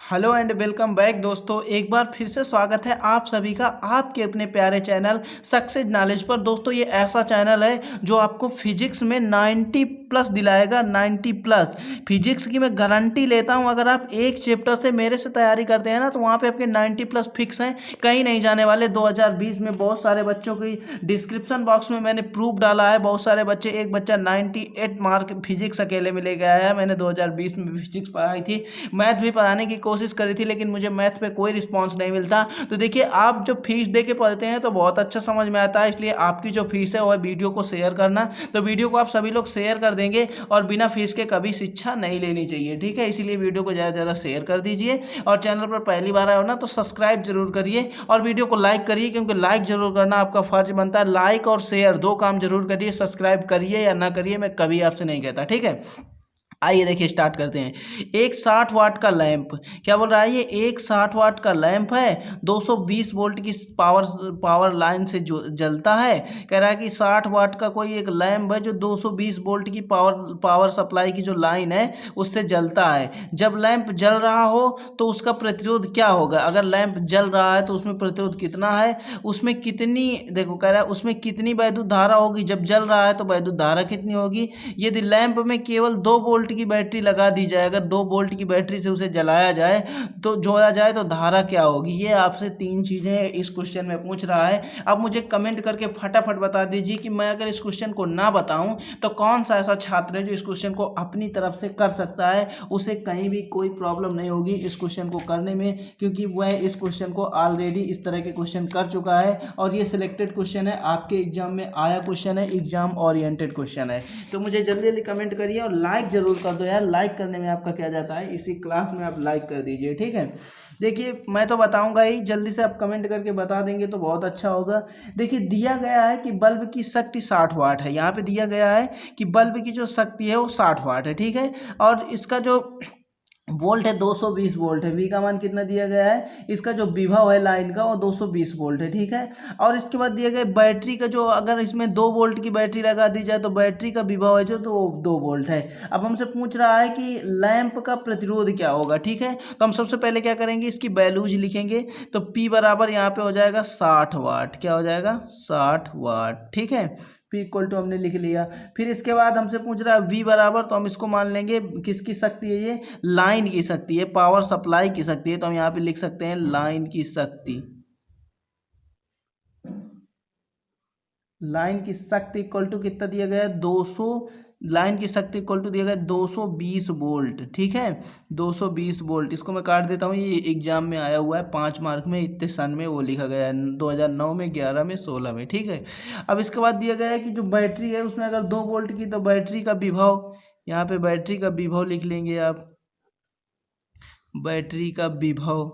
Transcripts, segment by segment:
Hello and welcome back दोस्तों। एक बार फिर से स्वागत है आप सभी का आपके अपने प्यारे चैनल सक्सेस नॉलेज पर। दोस्तों ये ऐसा चैनल है जो आपको फिजिक्स में 90 प्लस दिलाएगा। 90 प्लस फिजिक्स की मैं गारंटी लेता हूं। अगर आप एक चैप्टर से मेरे से तैयारी करते हैं ना तो वहां पे आपके 90 प्लस फिक्स हैं, कहीं नहीं जाने वाले। 2020 में बहुत सारे बच्चों की डिस्क्रिप्शन बॉक्स में मैंने प्रूफ डाला है। बहुत सारे बच्चे, एक बच्चा 98 मार्क फिजिक्स अकेले में लेके आया है। मैंने 2020 में फिजिक्स पढ़ाई थी, मैथ भी पढ़ाने की कोशिश करी थी, लेकिन मुझे मैथ पे कोई रिस्पांस नहीं मिलता। तो देखिए, आप जब फीस दे के पढ़ते हैं तो बहुत अच्छा समझ में आता है। इसलिए आपकी जो फीस है वह वीडियो को शेयर करना। तो वीडियो को आप सभी लोग शेयर कर देंगे और बिना फीस के कभी शिक्षा नहीं लेनी चाहिए, ठीक है। इसीलिए वीडियो को ज़्यादा से ज़्यादा शेयर कर दीजिए और चैनल पर पहली बार आए हो ना तो सब्सक्राइब जरूर करिए और वीडियो को लाइक करिए, क्योंकि लाइक जरूर करना आपका फर्ज बनता है। लाइक और शेयर दो काम जरूर करिए। सब्सक्राइब करिए या ना करिए, मैं कभी आपसे नहीं कहता, ठीक है। आइए देखिए, स्टार्ट करते हैं। एक 60 वाट का लैंप, क्या बोल रहा है ये, एक 60 वाट का लैंप है, 220 वोल्ट की पावर लाइन से जो जलता है। कह रहा है कि 60 वाट का कोई एक लैंप है जो 220 वोल्ट की पावर सप्लाई की जो लाइन है उससे जलता है। जब लैंप जल रहा हो तो उसका प्रतिरोध क्या होगा। अगर लैंप जल रहा है तो उसमें प्रतिरोध कितना है, उसमें कितनी, देखो कह रहा है उसमें कितनी वैद्युत धारा होगी। जब जल रहा है तो वैद्युत धारा कितनी होगी। यदि लैंप में केवल 2 वोल्ट की बैटरी लगा दी जाए, अगर 2 वोल्ट की बैटरी से उसे जलाया जाए तो जोड़ा जाए तो धारा क्या होगी। ये आपसे 3 चीज़ें इस क्वेश्चन में पूछ रहा है। अब मुझे कमेंट करके फटाफट बता दीजिए कि मैं अगर इस क्वेश्चन को ना बताऊं तो कौन सा ऐसा छात्र है जो इस क्वेश्चन को अपनी तरफ से कर सकता है, उसे कहीं भी कोई प्रॉब्लम नहीं होगी इस क्वेश्चन को करने में, क्योंकि वह इस क्वेश्चन को ऑलरेडी इस तरह के क्वेश्चन कर चुका है और ये सिलेक्टेड क्वेश्चन है, आपके एग्जाम में आया क्वेश्चन है, एग्जाम ओरिएंटेड क्वेश्चन है। तो मुझे जल्दी जल्दी कमेंट करिए और लाइक जरूर कर दो यार। लाइक करने में आपका क्या जाता है, इसी क्लास में आप लाइक कर दीजिए, ठीक है। देखिए, मैं तो बताऊंगा ही, जल्दी से आप कमेंट करके बता देंगे तो बहुत अच्छा होगा। देखिए, दिया गया है कि बल्ब की शक्ति 60 वाट है। यहाँ पे दिया गया है कि बल्ब की जो शक्ति है वो 60 वाट है, ठीक है। और इसका जो वोल्ट है 220 वोल्ट है। वी का मान कितना दिया गया है, इसका जो विभव है लाइन का वो 220 वोल्ट है, ठीक है। और इसके बाद दिया गया बैटरी का जो, अगर इसमें 2 वोल्ट की बैटरी लगा दी जाए तो बैटरी का विभव है जो 2 वोल्ट है। अब हमसे पूछ रहा है कि लैंप का प्रतिरोध क्या होगा, ठीक है। तो हम सबसे पहले क्या करेंगे, इसकी वैल्यूज लिखेंगे। तो P बराबर यहाँ पे हो जाएगा 60 वाट। क्या हो जाएगा, 60 वाट, ठीक है। P इक्वल टू हमने लिख लिया। फिर इसके बाद हमसे पूछ रहा है V बराबर, तो हम इसको मान लेंगे किसकी शक्ति है, ये लाइन की शक्ति है, पावर सप्लाई की शक्ति है। तो हम यहाँ पे लिख सकते हैं लाइन की शक्ति। लाइन की शक्ति इक्वल टू कितना दिया गया है, 200। लाइन की शक्ति इक्वल टू दिया गया 220 वोल्ट, ठीक है। 220 वोल्ट, इसको मैं काट देता हूँ, ये एग्जाम में आया हुआ है 5 मार्क में, इतने सन में वो लिखा गया है, 2009 में, 11 में, 16 में, ठीक है। अब इसके बाद दिया गया है कि जो बैटरी है उसमें अगर 2 वोल्ट की, तो बैटरी का विभव, यहाँ पे बैटरी का विभव लिख लेंगे आप। बैटरी का विभव,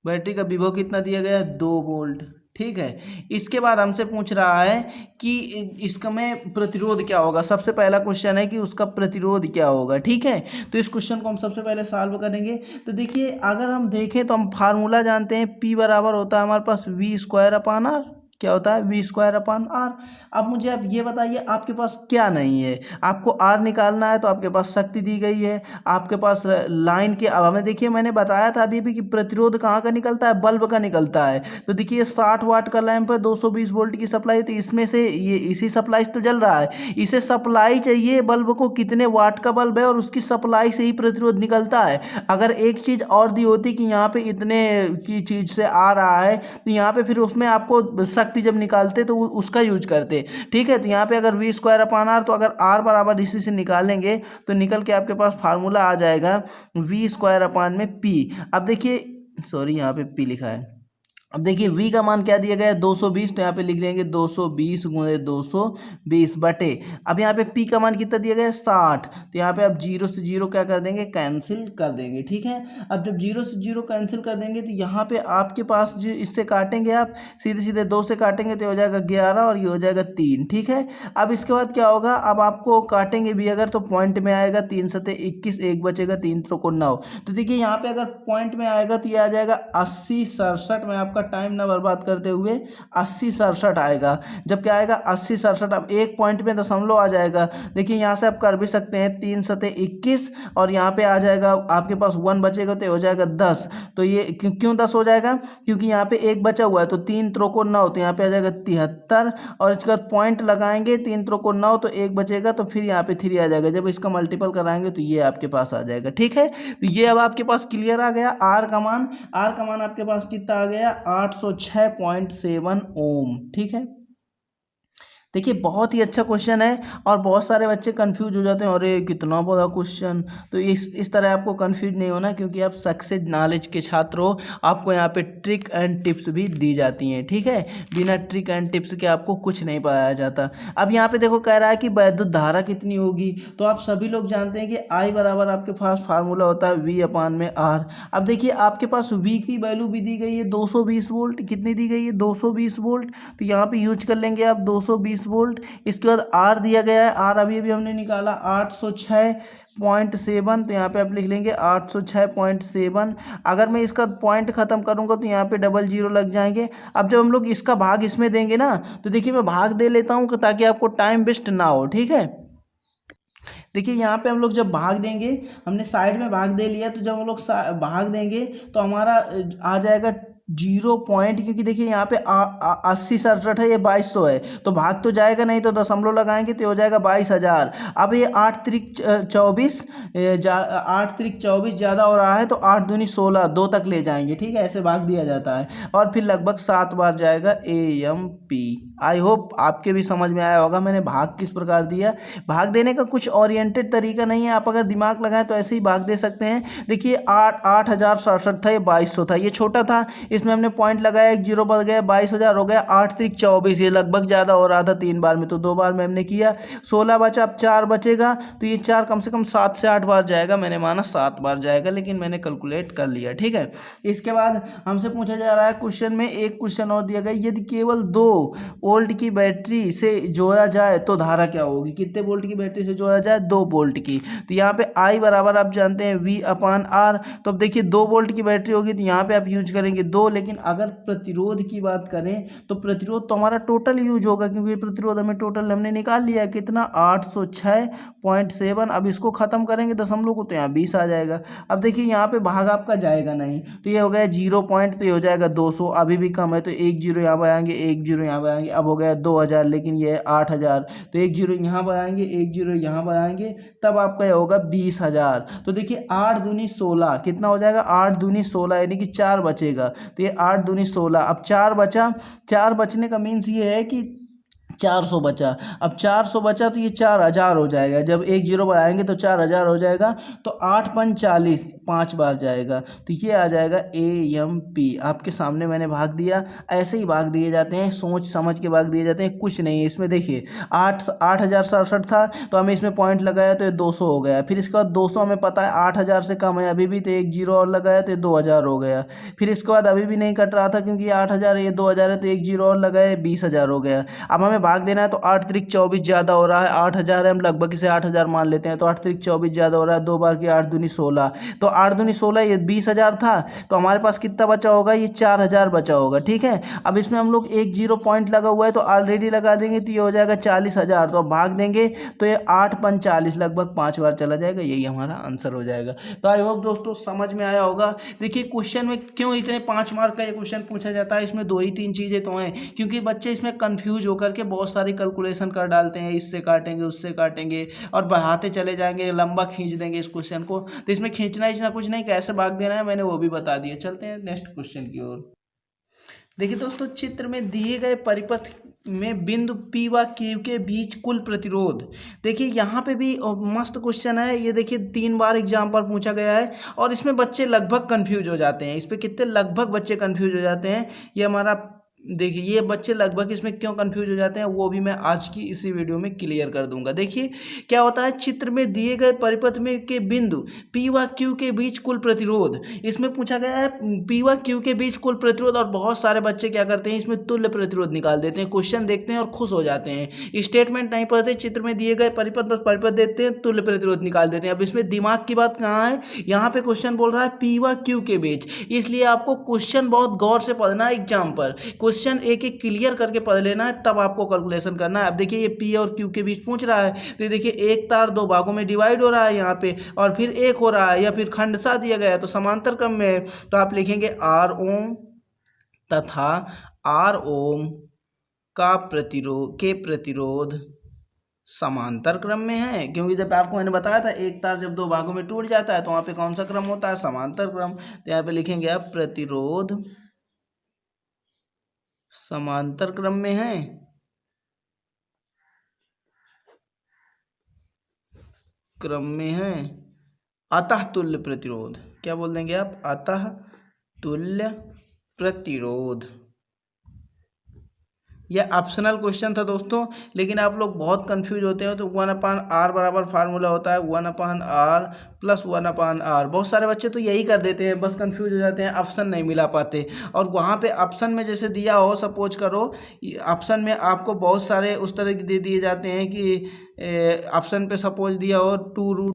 बैटरी का विभव कितना दिया गया है, 2 वोल्ट, ठीक है। इसके बाद हमसे पूछ रहा है कि इसका में प्रतिरोध क्या होगा। सबसे पहला क्वेश्चन है कि उसका प्रतिरोध क्या होगा, ठीक है। तो इस क्वेश्चन को हम सबसे पहले सॉल्व करेंगे। तो देखिए, अगर हम देखें तो हम फार्मूला जानते हैं, P बराबर होता है हमारे पास V²/R। क्या होता है, V²/R। अब मुझे आप ये बताइए, आपके पास क्या नहीं है। आपको R निकालना है तो आपके पास शक्ति दी गई है, आपके पास लाइन के, अब हमें देखिए मैंने बताया था अभी भी कि प्रतिरोध कहाँ का निकलता है, बल्ब का निकलता है। तो देखिए 60 वाट का लैंप है, 220 वोल्ट की सप्लाई, तो इसमें से ये इसी सप्लाई से तो जल रहा है। इसे सप्लाई चाहिए बल्ब को, कितने वाट का बल्ब है और उसकी सप्लाई से ही प्रतिरोध निकलता है। अगर एक चीज़ और दी होती कि यहाँ पे इतने की चीज़ से आ रहा है, तो यहाँ पे फिर उसमें आपको जब निकालते तो उसका यूज करते, ठीक है। तो यहाँ पे अगर V²/R, तो अगर R बराबर इसी से निकालेंगे तो निकल के आपके पास फार्मूला आ जाएगा V²/P। अब देखिए, सॉरी यहाँ पे P लिखा है। अब देखिए V का मान क्या दिया गया है, 220, तो यहाँ पे लिख लेंगे 220 × 220 बटे, अब यहाँ पे P का मान कितना दिया गया है, 60। तो यहाँ पे आप 0 से 0 क्या कर देंगे, कैंसिल कर देंगे, ठीक है। अब जब 0 से 0 कैंसिल कर देंगे तो यहाँ पे आपके पास जो, इससे काटेंगे आप, सीधे सीधे 2 से काटेंगे तो हो जाएगा 11 और ये हो जाएगा 3, ठीक है। अब इसके बाद क्या होगा, अब आपको काटेंगे भी अगर तो पॉइंट में आएगा, 3 सते 21, 1 बचेगा, 3 त्रिकोण 9। तो देखिए यहाँ पे अगर पॉइंट में आएगा तो ये आ जाएगा 80, 67 में आपका आपका टाइम ना बर्बाद करते हुए 8067 आएगा। जब क्या आएगा 8067, अब एक पॉइंट में दशमलव आ जाएगा। देखिए यहाँ से आप कर भी सकते हैं 3 सते 21 और यहाँ पे आ जाएगा आपके पास 1 बचेगा तो हो जाएगा 10। तो ये क्यों 10 हो जाएगा, क्योंकि यहाँ पे एक बचा हुआ है तो 3 त्रोको 9 तो यहाँ पे आ जाएगा 73 और इसके बाद पॉइंट लगाएंगे 3 त्रोको 9 तो एक बचेगा तो फिर यहाँ पे 3 आ जाएगा। जब इसका मल्टीपल कराएंगे तो ये आपके पास आ जाएगा। ठीक है, तो ये अब आपके पास क्लियर आ गया। आर का मान आपके पास कितना आ गया 806.7 ओम। ठीक है, देखिए बहुत ही अच्छा क्वेश्चन है और बहुत सारे बच्चे कंफ्यूज हो जाते हैं, अरे कितना बड़ा क्वेश्चन। तो इस तरह आपको कंफ्यूज नहीं होना, क्योंकि आप सक्सेस नॉलेज के छात्र हो। आपको यहाँ पे ट्रिक एंड टिप्स भी दी जाती हैं। ठीक है, बिना ट्रिक एंड टिप्स के आपको कुछ नहीं पढ़ाया जाता। अब यहाँ पे देखो कह रहा है कि वैद्युत धारा कितनी होगी, तो आप सभी लोग जानते हैं कि आई बराबर आपके पास फार्मूला होता है V/R। अब देखिए आपके पास V की वैल्यू भी दी गई है 220 वोल्ट। कितनी दी गई है 220 वोल्ट, तो यहाँ पे यूज कर लेंगे आप 220 वोल्ट। इसके बाद आर दिया गया है, आर अभी अभी हमने निकाला 806.7, तो यहाँ पे आप लिख लेंगे 806.7। अगर मैं इसका पॉइंट खत्म करूंगा तो यहाँ पे डबल जीरो लग जाएंगे। अब जब हम लोग इसका भाग इसमें देंगे ना, तो देखिए मैं भाग दे लेता हूँ ताकि आपको टाइम वेस्ट ना हो। ठीक है, देखिए यहाँ पे हम लोग जब भाग देंगे, हमने साइड में भाग दे लिया, तो जब हम लोग भाग देंगे तो हमारा आ जाएगा 0 पॉइंट, क्योंकि देखिए यहाँ पे 8067 है, ये 2200 है, तो भाग तो जाएगा नहीं, तो दशमलव लगाएंगे तो हो जाएगा 22,000। अब ये 8 त्रिक 24 8 त्रिक 24 ज़्यादा हो रहा है, तो 8 दूनी 16 2 तक ले जाएंगे। ठीक है, ऐसे भाग दिया जाता है और फिर लगभग 7 बार जाएगा AMP। आई होप आपके भी समझ में आया होगा मैंने भाग किस प्रकार दिया। भाग देने का कुछ ओरिएंटेड तरीका नहीं है, आप अगर दिमाग लगाएं तो ऐसे ही भाग दे सकते हैं। देखिए 8067 था, ये 2200 था, ये छोटा था, इसमें हमने पॉइंट लगाया, एक जीरो बढ़ गया, 22,000 हो गया। 8 त्रिक 24, ये लगभग ज़्यादा हो रहा था 3 बार में, तो 2 बार में हमने किया, 16 बचा, अब 4 बचेगा, तो ये 4 कम से कम 7 से 8 बार जाएगा। मैंने माना 7 बार जाएगा, लेकिन मैंने कैलकुलेट कर लिया। ठीक है, इसके बाद हमसे पूछा जा रहा है क्वेश्चन में, एक क्वेश्चन और दिया गया, यदि केवल 2 वोल्ट की बैटरी से जोड़ा जाए तो धारा क्या होगी। कितने वोल्ट की बैटरी से जोड़ा जाए 2 वोल्ट की, तो यहाँ पे I बराबर आप जानते हैं V/R। तो अब देखिए 2 वोल्ट की बैटरी होगी, तो यहाँ पे आप यूज करेंगे 2, लेकिन अगर प्रतिरोध की बात करें तो प्रतिरोध तो हमारा टोटल यूज होगा, क्योंकि प्रतिरोध हमें टोटल हमने निकाल लिया कितना 806.7। अब इसको खत्म करेंगे दशमलव को, तो यहाँ 20 आ जाएगा। अब देखिए यहाँ पे भाग आपका जाएगा नहीं, तो ये हो गया 0 पॉइंट, तो ये हो जाएगा 200, अभी भी कम है, तो 1 जीरो यहाँ पर आएंगे, 1 जीरो यहाँ पर आएंगे, अब हो गया 2000, लेकिन ये 8000, तो 1 जीरो यहाँ पर आएंगे, 1 जीरो यहाँ पर आएंगे, तब आपका ये होगा 20,000। तो देखिए 8 दूनी 16 कितना हो जाएगा, 8 दूनी 16, यानी कि 4 बचेगा, तो ये 8 दूनी 16। अब 4 बचा, 4 बचने का मीन्स ये है कि 400 बचा। अब 400 बचा तो ये 4000 हो जाएगा, जब 1 जीरो बढ़ाएंगे तो 4000 हो जाएगा, तो 8 पंच 40, 5 बार जाएगा, तो ये आ जाएगा AMP। आपके सामने मैंने भाग दिया, ऐसे ही भाग दिए जाते हैं, सोच समझ के भाग दिए जाते हैं, कुछ नहीं है इसमें। देखिए 8067 था, तो हमें इसमें पॉइंट लगाया तो ये 200 हो गया, फिर इसके बाद 200 हमें पता है 8000 से कम है अभी भी, तो 1 जीरो और लगाया तो ये 2000 हो गया। फिर इसके बाद अभी भी नहीं कट रहा था, क्योंकि 8000 ये 2000 है, तो 1 जीरो और लगाया 20,000 हो गया। अब हमें भाग देना है, तो 8 त्रिक 24 ज़्यादा हो रहा है, 8000 है, हम लगभग इसे 8000 मान लेते हैं, तो 8 त्रिक 24 ज़्यादा हो रहा है, 2 बार की 8 दूनी 16, तो 8 दूनी 16, ये 20,000 था, तो हमारे पास कितना बचा होगा, ये 4000 बचा होगा। ठीक है, अब इसमें हम लोग 1 जीरो पॉइंट लगा हुआ है, तो ऑलरेडी लगा देंगे, तो ये हो जाएगा 40,000, तो अब भाग देंगे तो ये 8 पंच 40, लगभग 5 बार चला जाएगा, यही हमारा आंसर हो जाएगा। तो आई होप दोस्तों समझ में आया होगा। देखिए क्वेश्चन में क्यों इतने 5 मार्क का ये क्वेश्चन पूछा जाता है, इसमें 2 ही 3 चीज़ें तो हैं, क्योंकि बच्चे इसमें कंफ्यूज होकर के बहुत सारी कैलकुलेशन कर डालते हैं, इससे काटेंगे उससे काटेंगे और बढ़ाते चले जाएंगे, लंबा खींच देंगे इस क्वेश्चन को। तो इसमें खींचना इतना कुछ नहीं, कैसे भाग देना है मैंने वो भी बता दिया। चलते हैं नेक्स्ट क्वेश्चन की ओर। देखिए दोस्तों, चित्र में दिए गए परिपथ में बिंदु P व Q के बीच कुल प्रतिरोध। देखिए यहाँ पे भी मस्त क्वेश्चन है, ये देखिए 3 बार एग्जाम पर पूछा गया है और इसमें बच्चे लगभग कंफ्यूज हो जाते हैं। इस पे कितने लगभग बच्चे कंफ्यूज हो जाते हैं। ये हमारा देखिए ये बच्चे लगभग इसमें क्यों कंफ्यूज हो जाते हैं वो भी मैं आज की इसी वीडियो में क्लियर कर दूंगा। देखिए क्या होता है, चित्र में दिए गए परिपथ में के बिंदु पी व क्यू के बीच कुल प्रतिरोध, इसमें पूछा गया है पी व क्यू के बीच कुल प्रतिरोध, और बहुत सारे बच्चे क्या करते हैं इसमें तुल्य प्रतिरोध निकाल देते हैं, क्वेश्चन देखते हैं और खुश हो जाते हैं, स्टेटमेंट नहीं पढ़ते, चित्र में दिए गए परिपथ बस परिपथ देते हैं, तुल्य प्रतिरोध निकाल देते हैं। अब इसमें दिमाग की बात कहाँ है, यहाँ पे क्वेश्चन बोल रहा है पी व क्यू के बीच, इसलिए आपको क्वेश्चन बहुत गौर से पढ़ना है एग्जाम पर, क्वेश्चन एक एक क्लियर करके पढ़ लेना है, तब आपको कैलकुलेशन करना है। अब देखिए ये पी और क्यू के बीच पूछ रहा है, तो देखिए एक तार दो भागों में डिवाइड हो रहा है यहाँ पे, और फिर एक हो रहा है या फिर खंडसा दिया गया है तो समांतर क्रम में है, तो आप लिखेंगे आर ओम तथा आर ओम का प्रतिरोध समांतर क्रम में है, क्योंकि जब आपको मैंने बताया था एक तार जब दो भागों में टूट जाता है तो वहाँ पे कौन सा क्रम होता है, समांतर क्रम। तो यहाँ पे लिखेंगे आप प्रतिरोध समांतर क्रम में है, अतः तुल्य प्रतिरोध, क्या बोल देंगे आप, अतः तुल्य प्रतिरोध। यह ऑप्शनल क्वेश्चन था दोस्तों, लेकिन आप लोग बहुत कंफ्यूज होते हो, तो 1/r बराबर फार्मूला होता है 1/r प्लस 1/r, बहुत सारे बच्चे तो यही कर देते हैं, बस कंफ्यूज हो जाते हैं, ऑप्शन नहीं मिला पाते। और वहाँ पे ऑप्शन में जैसे दिया हो, सपोज करो ऑप्शन में आपको बहुत सारे उस तरह के दे दिए जाते हैं कि ऑप्शन पे सपोज दिया हो 2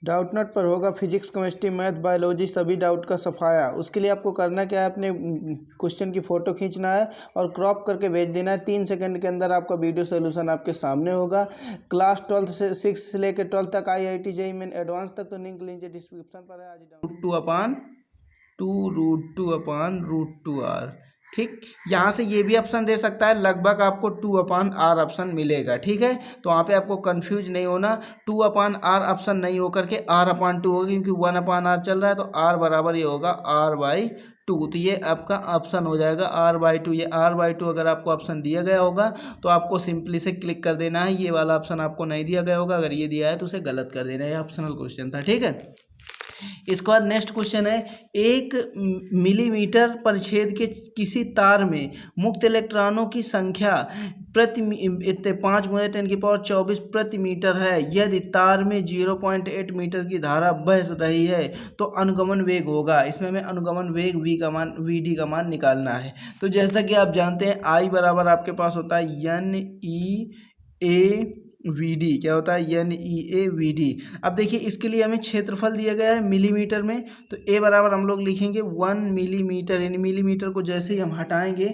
डाउटनट पर होगा फिजिक्स केमिस्ट्री मैथ बायोलॉजी सभी डाउट का सफाया। उसके लिए आपको करना क्या है, अपने क्वेश्चन की फ़ोटो खींचना है और क्रॉप करके भेज देना है, 3 सेकंड के अंदर आपका वीडियो सोल्यूशन आपके सामने होगा। क्लास 12 से 6 से लेकर 12 तक IIT JEE मेन एडवांस तक, तो लिंक नीचे डिस्क्रिप्शन पर है। आज √2/√2r, ठीक। यहाँ से ये भी ऑप्शन दे सकता है, लगभग आपको 2/r ऑप्शन मिलेगा, ठीक है। तो वहाँ पे आपको कंफ्यूज नहीं होना, 2/r ऑप्शन नहीं होकर के r/2 होगी, क्योंकि 1/r चल रहा है, तो r बराबर ये होगा r/2, तो ये आपका ऑप्शन हो जाएगा r/2। ये r/2 अगर आपको ऑप्शन दिया गया होगा तो आपको सिंपली से क्लिक कर देना है, ये वाला ऑप्शन आपको नहीं दिया गया होगा, अगर ये दिया है तो उसे गलत कर देना है, ये ऑप्शनल क्वेश्चन था, ठीक है। इसके बाद नेक्स्ट क्वेश्चन है, 1 मिलीमीटर परिच्छेद के किसी तार में मुक्त इलेक्ट्रॉनों की संख्या प्रति 5 × 10⁻24 प्रति मीटर है, यदि तार में 0.8 मीटर की धारा बह रही है तो अनुगमन वेग होगा। इसमें हमें अनुगमन वेग Vd का मान निकालना है। तो जैसा कि आप जानते हैं I बराबर आपके पास होता है NEAVD, क्या होता है NEAVD। अब देखिए इसके लिए हमें क्षेत्रफल दिया गया है मिलीमीटर में, तो A बराबर हम लोग लिखेंगे 1 मिलीमीटर, यानी मिलीमीटर को जैसे ही हम हटाएंगे,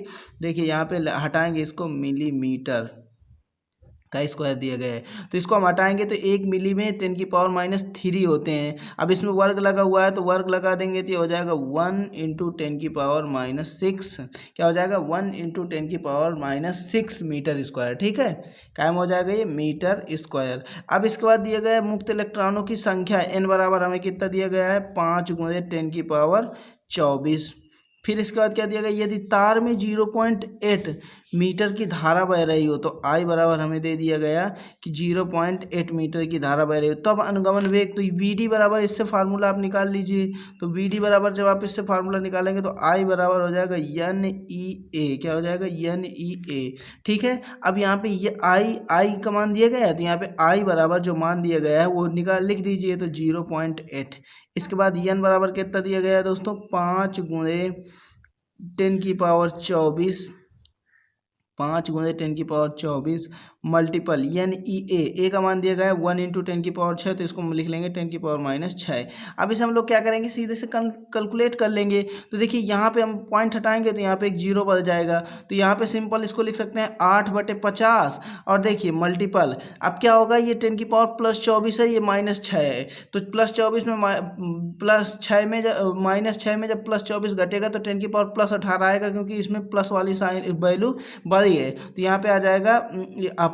देखिए यहाँ पे हटाएंगे इसको, मिलीमीटर का स्क्वायर दिया गया है, तो इसको हम हटाएंगे तो 1 मिली में 10⁻³ होते हैं। अब इसमें वर्ग लगा हुआ है तो वर्ग लगा देंगे तो ये हो जाएगा 1 × 10⁻⁶, क्या हो जाएगा 1 × 10⁻⁶ मीटर स्क्वायर, ठीक है, कायम हो जाएगा ये मीटर स्क्वायर। अब इसके बाद दिया गया है मुक्त इलेक्ट्रॉनों की संख्या, n बराबर हमें कितना दिया गया है 5 × 10⁻24। फिर इसके बाद क्या दिया गया, यदि तार में 0.8 मीटर की धारा बह रही हो, तो I बराबर हमें दे दिया गया कि 0.8 मीटर की धारा बह रही हो, तब अनुगमन वेग, तो Vd बराबर इससे फार्मूला आप निकाल लीजिए। तो Vd बराबर जब आप इससे फार्मूला निकालेंगे तो I बराबर हो जाएगा NEA, क्या हो जाएगा NEA, ठीक है। अब यहाँ पे ये I का मान दिया गया है, तो यहाँ पे I बराबर जो मान दिया गया है वो लिख दीजिए, तो 0.8। इसके बाद n बराबर कितना दिया गया है दोस्तों, 5 × 10⁻24, 5 × 10⁻24 मल्टीपल NEA का मान दिया गया है 1 × 10⁻6, तो इसको हम लिख लेंगे 10⁻⁶। अब इसे हम लोग क्या करेंगे, सीधे से कैलकुलेट कर लेंगे। तो देखिए यहाँ पे हम पॉइंट हटाएंगे तो यहाँ पे एक 0 बच जाएगा, तो यहाँ पे सिंपल इसको लिख सकते हैं 8/50, और देखिए मल्टीपल, अब क्या होगा, ये 10⁻+24 है, ये -6 है, तो +24 में +6 में -6 में जब +24 घटेगा तो 10⁻+18 आएगा, क्योंकि इसमें प्लस वाली साइन वैल्यू बढ़ी है, तो यहाँ पे आ जाएगा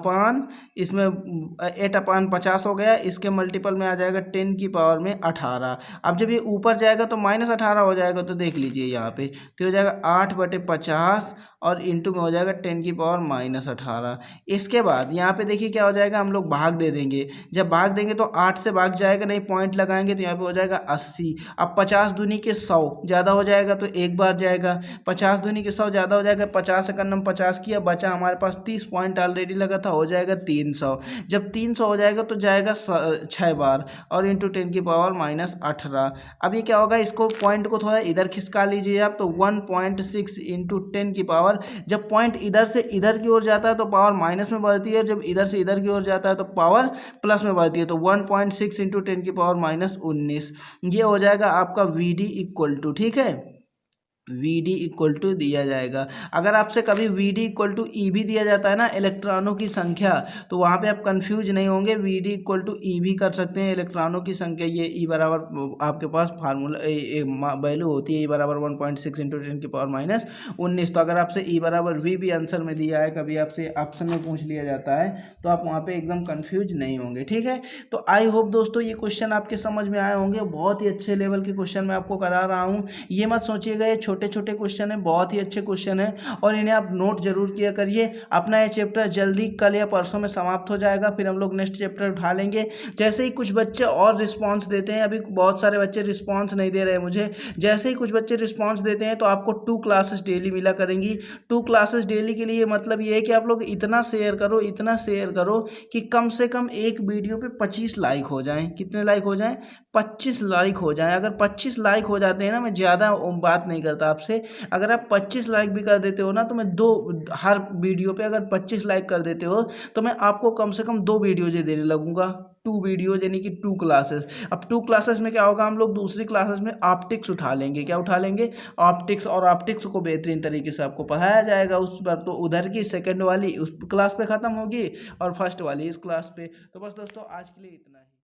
अपान इसमें 8/50 हो गया, इसके मल्टीपल में आ जाएगा 10 की पावर में 18। अब जब ये ऊपर जाएगा तो -18 हो जाएगा, तो देख लीजिए यहाँ पे तो हो जाएगा 8/50 और इंटू में हो जाएगा 10 की पावर -18। इसके बाद यहाँ पे देखिए क्या हो जाएगा, हम लोग भाग दे देंगे। जब भाग देंगे तो 8 से भाग जाएगा, नहीं पॉइंट लगाएंगे तो यहाँ पे हो जाएगा 80। अब 50 दूनी के 100 ज़्यादा हो जाएगा तो एक बार जाएगा, 50 दूनी के 100 ज़्यादा हो जाएगा, 50 सेकंड हम 50 किया, बचा हमारे पास 30 पॉइंट ऑलरेडी लगा था, हो जाएगा 300। जब 300 हो जाएगा तो जाएगा 6 बार और इंटू 10 की पावर -18। अब ये क्या होगा, इसको पॉइंट को थोड़ा इधर खिसका लीजिए आप, तो 1.6 इंटू 10 की पावर, जब पॉइंट इधर से इधर की ओर जाता है तो पावर माइनस में बढ़ती है, जब इधर से इधर की ओर जाता है तो पावर प्लस में बढ़ती है, तो 1.6 इंटू 10 की पावर -19। ये हो जाएगा आपका VD इक्वल टू, ठीक है, VD इक्वल टू दिया जाएगा। अगर आपसे कभी VD इक्वल टू EV दिया जाता है ना, इलेक्ट्रॉनों की संख्या, तो वहाँ पे आप कंफ्यूज नहीं होंगे, VD इक्वल टू EV कर सकते हैं, इलेक्ट्रॉनों की संख्या। ये E बराबर आपके पास फार्मूला वैल्यू होती है, E बराबर 1.6 इंटू 10 की पावर -19। तो अगर आपसे E बराबर V भी आंसर में दिया है, कभी आपसे ऑप्शन में पूछ लिया जाता है, तो आप वहाँ पे एकदम कंफ्यूज नहीं होंगे, ठीक है। तो आई होप दोस्तों ये क्वेश्चन आपके समझ में आए होंगे, बहुत ही अच्छे लेवल के क्वेश्चन मैं आपको करा रहा हूँ। ये मत सोचिएगा ये छोटे छोटे क्वेश्चन है, बहुत ही अच्छे क्वेश्चन है और इन्हें आप नोट जरूर किया करिए। अपना ये चैप्टर जल्दी कल या परसों में समाप्त हो जाएगा, फिर हम लोग नेक्स्ट चैप्टर उठा लेंगे। जैसे ही कुछ बच्चे और रिस्पांस देते हैं, अभी बहुत सारे बच्चे रिस्पांस नहीं दे रहे हैं मुझे, जैसे ही कुछ बच्चे रिस्पांस देते हैं तो आपको 2 क्लासेस डेली मिला करेंगी। 2 क्लासेस डेली के लिए मतलब ये है कि आप लोग इतना शेयर करो, इतना शेयर करो कि कम से कम एक वीडियो पे 25 लाइक हो जाएं। कितने लाइक हो जाएं? 25 लाइक हो जाएं। अगर 25 लाइक हो जाते हैं ना, मैं ज़्यादा बात नहीं करता आपसे, अगर आप 25 लाइक भी कर देते हो ना, तो मैं हर वीडियो पे अगर 25 लाइक कर देते हो तो मैं आपको कम से कम 2 वीडियोज देने लगूंगा। 2 वीडियो यानी कि 2 क्लासेस। अब 2 क्लासेस में क्या होगा, हम लोग दूसरी क्लासेस में ऑप्टिक्स उठा लेंगे। क्या उठा लेंगे? ऑप्टिक्स। और ऑप्टिक्स को बेहतरीन तरीके से आपको पढ़ाया जाएगा उस पर। तो उधर की सेकंड वाली उस क्लास पे ख़त्म होगी और फर्स्ट वाली इस क्लास पे। तो बस दोस्तों आज के लिए इतना ही।